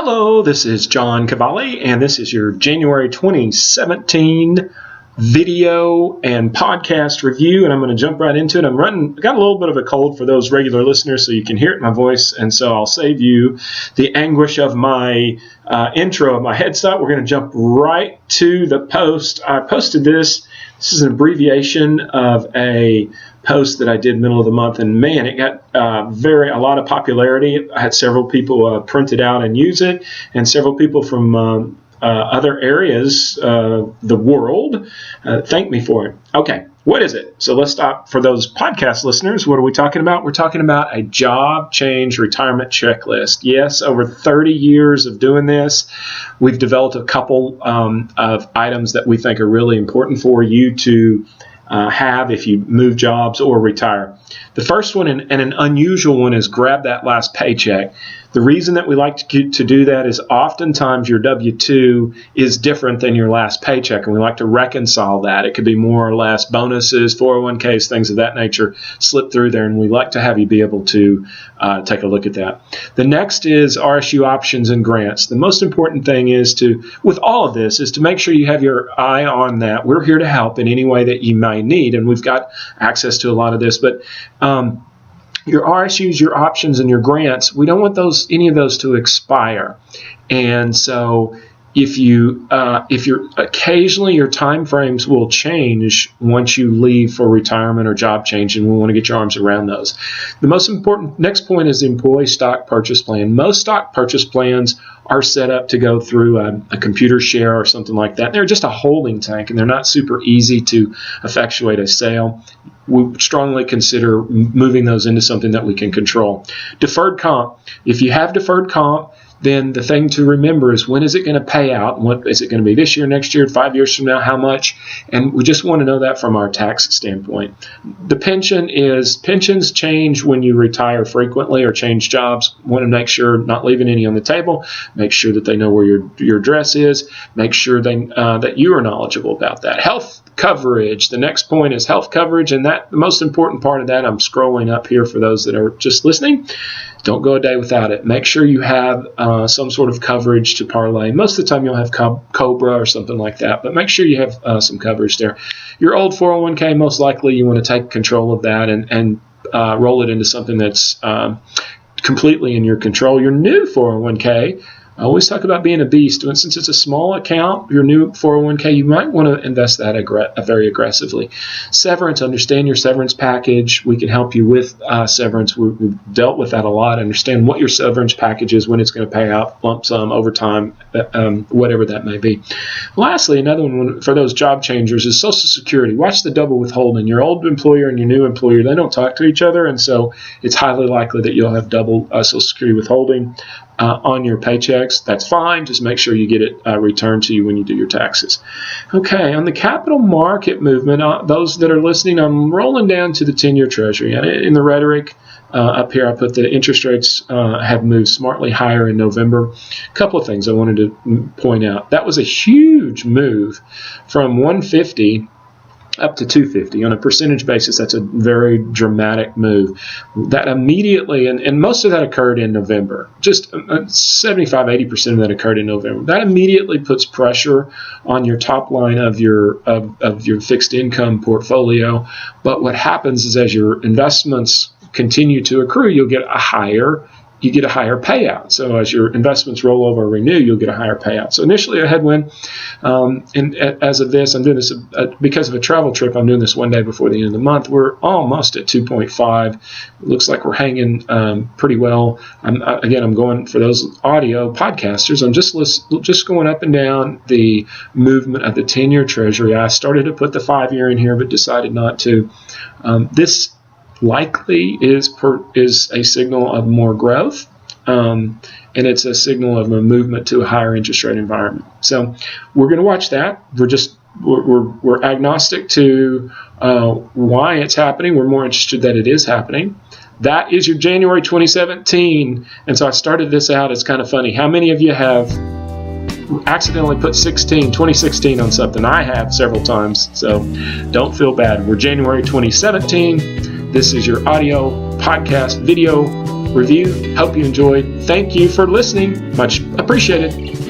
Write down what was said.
Hello, this is John Kvale, and this is your January 2017 video and podcast review, and I'm going to jump right into it. I got a little bit of a cold for those regular listeners, so you can hear it in my voice, and so I'll save you the anguish of my intro of my headset. We're going to jump right to the post. I posted this. This is an abbreviation of a post that I did middle of the month, and man, it got a lot of popularity. I had several people print it out and use it, and several people from other areas of the world thank me for it. Okay, what is it? So let's stop. For those podcast listeners, what are we talking about? We're talking about a job change retirement checklist. Yes, over 30 years of doing this, we've developed a couple of items that we think are really important for you to have if you move jobs or retire. The first one, and an unusual one, is grab that last paycheck. The reason that we like to do that is oftentimes your W-2 is different than your last paycheck, and we like to reconcile that. It could be more or less bonuses, 401ks, things of that nature slip through there, and we like to have you be able to take a look at that. The next is RSU options and grants. The most important thing with all of this, is to make sure you have your eye on that. We're here to help in any way that you may need, and we've got access to a lot of this, but your RSUs, your options, and your grants, we don't want any of those to expire. And so if you're occasionally your time frames will change once you leave for retirement or job change, and we want to get your arms around those. The most important next point is the employee stock purchase plan. Most stock purchase plans are set up to go through a computer share or something like that. They're just a holding tank, and they're not super easy to effectuate a sale. We strongly consider moving those into something that we can control. Deferred comp. If you have deferred comp, then the thing to remember is, when is it going to pay out? What is it going to be this year, next year, 5 years from now? How much? And we just want to know that from our tax standpoint. The pensions change when you retire frequently or change jobs. Want to make sure not leaving any on the table. Make sure that they know where your address is. Make sure that you are knowledgeable about that. Health coverage. The next point is health coverage, and the most important part of that, I'm scrolling up here for those that are just listening. Don't go a day without it. Make sure you have some sort of coverage to parlay. Most of the time you'll have COBRA or something like that, but make sure you have some coverage there. Your old 401k, most likely you want to take control of that and roll it into something that's completely in your control. Your new 401k, I always talk about being a beast. And since it's a small account, your new 401k, you might want to invest that very aggressively. Severance, understand your severance package. We can help you with severance. We've dealt with that a lot. Understand what your severance package is, when it's going to pay out, lump sum, overtime, whatever that may be. Lastly, another one for those job changers is Social Security. Watch the double withholding. Your old employer and your new employer, they don't talk to each other, and so it's highly likely that you'll have double Social Security withholding on your paychecks. That's fine. Just make sure you get it returned to you when you do your taxes. Okay, on the capital market movement, those that are listening, I'm rolling down to the 10-year Treasury. In the rhetoric up here, I put the interest rates have moved smartly higher in November. A couple of things I wanted to point out. That was a huge move from 150 up to 250. On a percentage basis, that's a very dramatic move. That immediately, and most of that occurred in November, just 75-80% of that occurred in November. That immediately puts pressure on your top line of your fixed income portfolio. But what happens is, as your investments continue to accrue, you get a higher payout. So as your investments roll over or renew, you'll get a higher payout. So initially a headwind. And as of this, I'm doing this because of a travel trip. I'm doing this one day before the end of the month. We're almost at 2.5. It looks like we're hanging pretty well. I'm going for those audio podcasters. I'm just going up and down the movement of the 10-year Treasury. I started to put the 5-year in here, but decided not to. This likely is a signal of more growth, and it's a signal of a movement to a higher interest rate environment. So we're going to watch that. We're agnostic to why it's happening. We're more interested that it is happening. That is your January 2017. And so I started this out. It's kind of funny. How many of you have accidentally put 2016 on something? I have several times, so don't feel bad. We're January 2017. This is your audio podcast video review. Hope you enjoyed. Thank you for listening. Much appreciated.